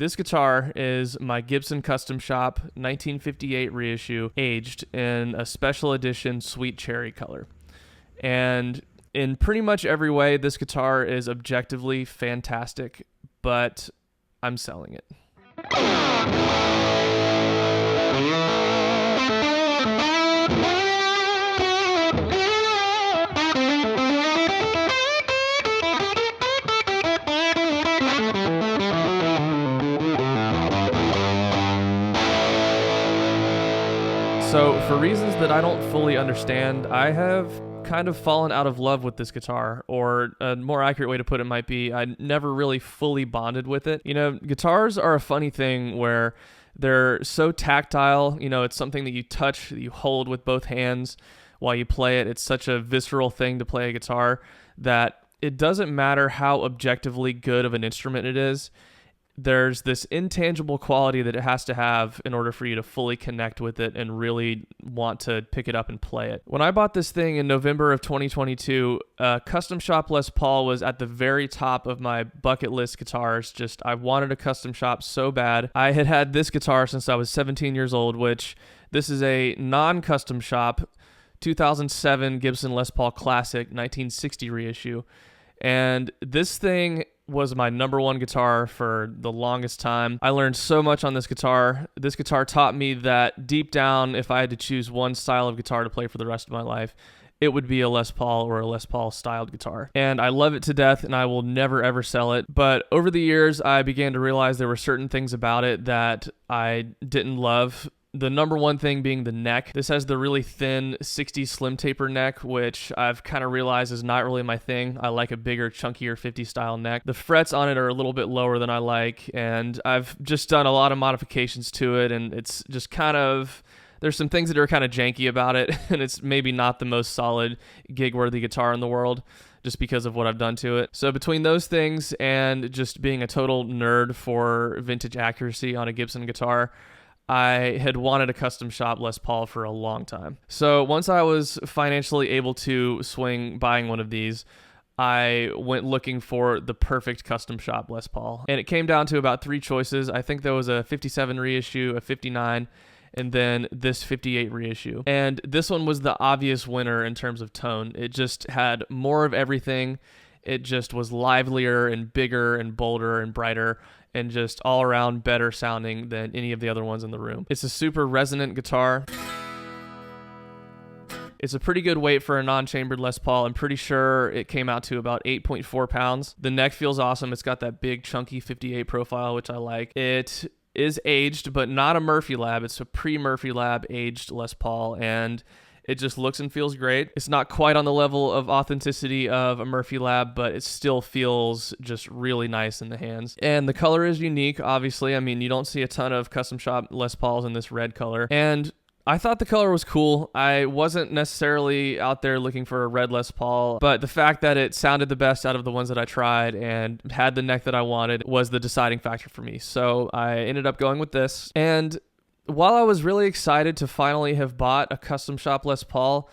This guitar is my Gibson Custom Shop 1958 reissue, aged in a special edition sweet cherry color. And in pretty much every way, this guitar is objectively fantastic, but I'm selling it. So, for reasons that I don't fully understand, I have kind of fallen out of love with this guitar, or a more accurate way to put it might be I never really fully bonded with it. You know, guitars are a funny thing where they're so tactile. You know, it's something that you touch, that you hold with both hands while you play it. It's such a visceral thing to play a guitar that it doesn't matter how objectively good of an instrument it is. There's this intangible quality that it has to have in order for you to fully connect with it and really want to pick it up and play it. When I bought this thing in November of 2022, Custom Shop Les Paul was at the very top of my bucket list guitars. Just, I wanted a custom shop so bad. I had had this guitar since I was 17 years old, which this is a non-custom shop 2007 Gibson Les Paul Classic 1960 reissue. And this thing was my number one guitar for the longest time. I learned so much on this guitar. This guitar taught me that deep down, if I had to choose one style of guitar to play for the rest of my life, it would be a Les Paul or a Les Paul styled guitar. And I love it to death, and I will never ever sell it. But over the years, I began to realize there were certain things about it that I didn't love. The number one thing being the neck. This has the really thin 60 slim taper neck, which I've kind of realized is not really my thing. I like a bigger, chunkier 50 style neck. The frets on it are a little bit lower than I like, and I've just done a lot of modifications to it, and it's just kind of, there's some things that are kind of janky about it, and it's maybe not the most solid gig-worthy guitar in the world, just because of what I've done to it. So between those things and just being a total nerd for vintage accuracy on a Gibson guitar, I had wanted a custom shop Les Paul for a long time. So once I was financially able to swing buying one of these, I went looking for the perfect custom shop Les Paul. And it came down to about three choices. I think there was a 57 reissue, a 59, and then this 58 reissue. And this one was the obvious winner in terms of tone. It just had more of everything. It just was livelier and bigger and bolder and brighter, and just all around better sounding than any of the other ones in the room. It's a super resonant guitar. It's a pretty good weight for a non-chambered Les Paul. I'm pretty sure it came out to about 8.4 pounds. The neck feels awesome. It's got that big chunky 58 profile, which I like. It is aged, but not a Murphy Lab. It's a pre-Murphy Lab aged Les Paul, and it just looks and feels great. It's not quite on the level of authenticity of a Murphy Lab, but it still feels just really nice in the hands. And the color is unique, obviously. I mean, you don't see a ton of custom shop Les Pauls in this red color. And I thought the color was cool. I wasn't necessarily out there looking for a red Les Paul, but the fact that it sounded the best out of the ones that I tried and had the neck that I wanted was the deciding factor for me. So I ended up going with this. And while I was really excited to finally have bought a custom shop Les Paul,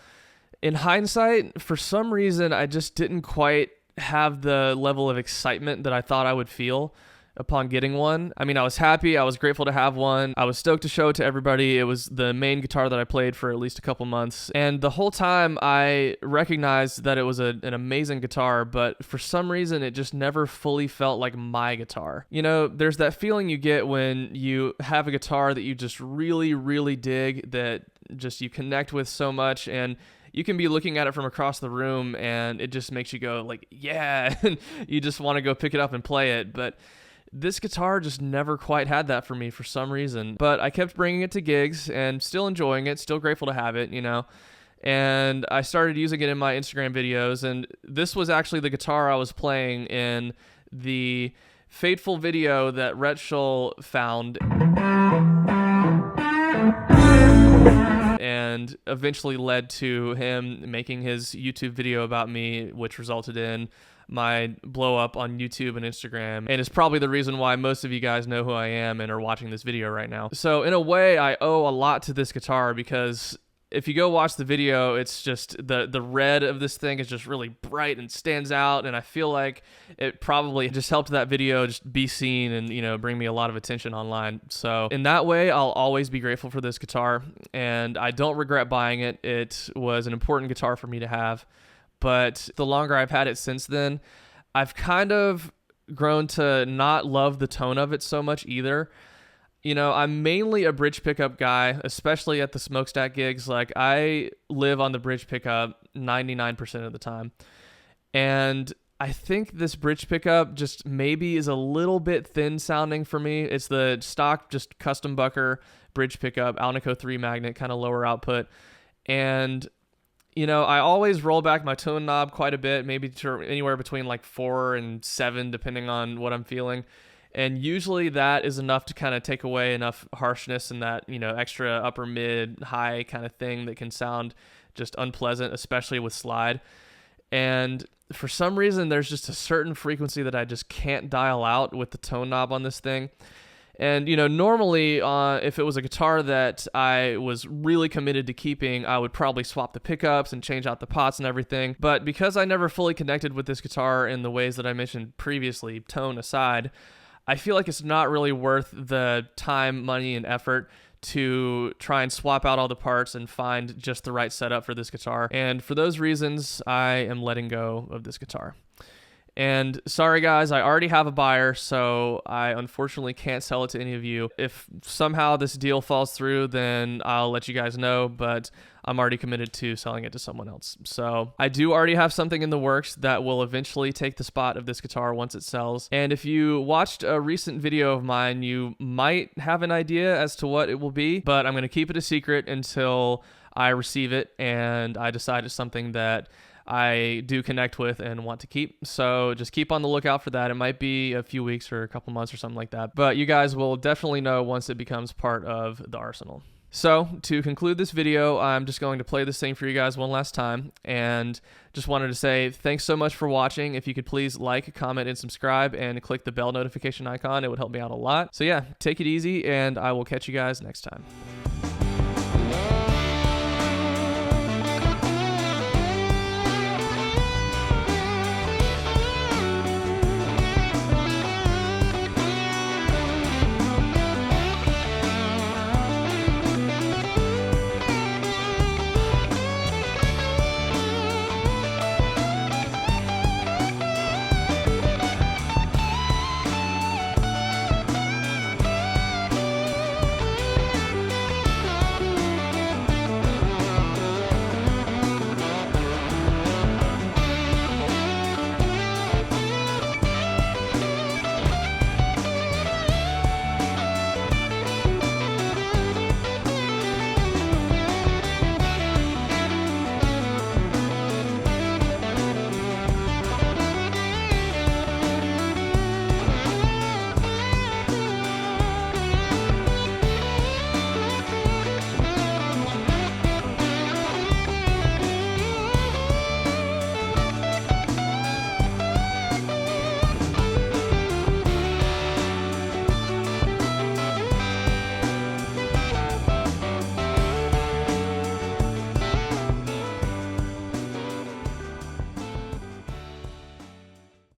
in hindsight, for some reason, I just didn't quite have the level of excitement that I thought I would feel upon getting one. I mean, I was happy. I was grateful to have one. I was stoked to show it to everybody. It was the main guitar that I played for at least a couple months. And the whole time I recognized that it was an amazing guitar, but for some reason it just never fully felt like my guitar. You know, there's that feeling you get when you have a guitar that you just really, really dig, that just you connect with so much, and you can be looking at it from across the room and it just makes you go like, yeah, and you just want to go pick it up and play it. But this guitar just never quite had that for me for some reason. But I kept bringing it to gigs and still enjoying it, still grateful to have it, you know. And I started using it in my Instagram videos, and this was actually the guitar I was playing in the fateful video that Rhett Shull found and eventually led to him making his YouTube video about me, which resulted in my blow up on YouTube and Instagram, and it's probably the reason why most of you guys know who I am and are watching this video right now. So in a way, I owe a lot to this guitar because if you go watch the video, it's just the red of this thing is just really bright and stands out, and I feel like it probably just helped that video just be seen and, you know, bring me a lot of attention online. So in that way, I'll always be grateful for this guitar, and I don't regret buying it. It was an important guitar for me to have, but the longer I've had it since then, I've kind of grown to not love the tone of it so much either. You know, I'm mainly a bridge pickup guy, especially at the smokestack gigs. Like, I live on the bridge pickup 99% of the time. And I think this bridge pickup just maybe is a little bit thin sounding for me. It's the stock, just custom bucker bridge pickup, Alnico 3 magnet, kind of lower output. And, you know, I always roll back my tone knob quite a bit, maybe to anywhere between like 4 and 7, depending on what I'm feeling. And usually that is enough to kind of take away enough harshness and that, you know, extra upper mid high kind of thing that can sound just unpleasant, especially with slide. And for some reason, there's just a certain frequency that I just can't dial out with the tone knob on this thing. And, you know, normally if it was a guitar that I was really committed to keeping, I would probably swap the pickups and change out the pots and everything. But because I never fully connected with this guitar in the ways that I mentioned previously, tone aside, I feel like it's not really worth the time, money, and effort to try and swap out all the parts and find just the right setup for this guitar. And for those reasons, I am letting go of this guitar. And sorry guys, I already have a buyer, so I unfortunately can't sell it to any of you. If somehow this deal falls through, then I'll let you guys know, but I'm already committed to selling it to someone else. So I do already have something in the works that will eventually take the spot of this guitar once it sells. And if you watched a recent video of mine, you might have an idea as to what it will be, but I'm going to keep it a secret until I receive it and I decide it's something that I do connect with and want to keep. So just keep on the lookout for that. It might be a few weeks or a couple months or something like that, but you guys will definitely know once it becomes part of the arsenal. So to conclude this video, I'm just going to play this thing for you guys one last time, and just wanted to say thanks so much for watching. If you could please like, comment, and subscribe, and click the bell notification icon, it would help me out a lot. So yeah, take it easy, and I will catch you guys next time.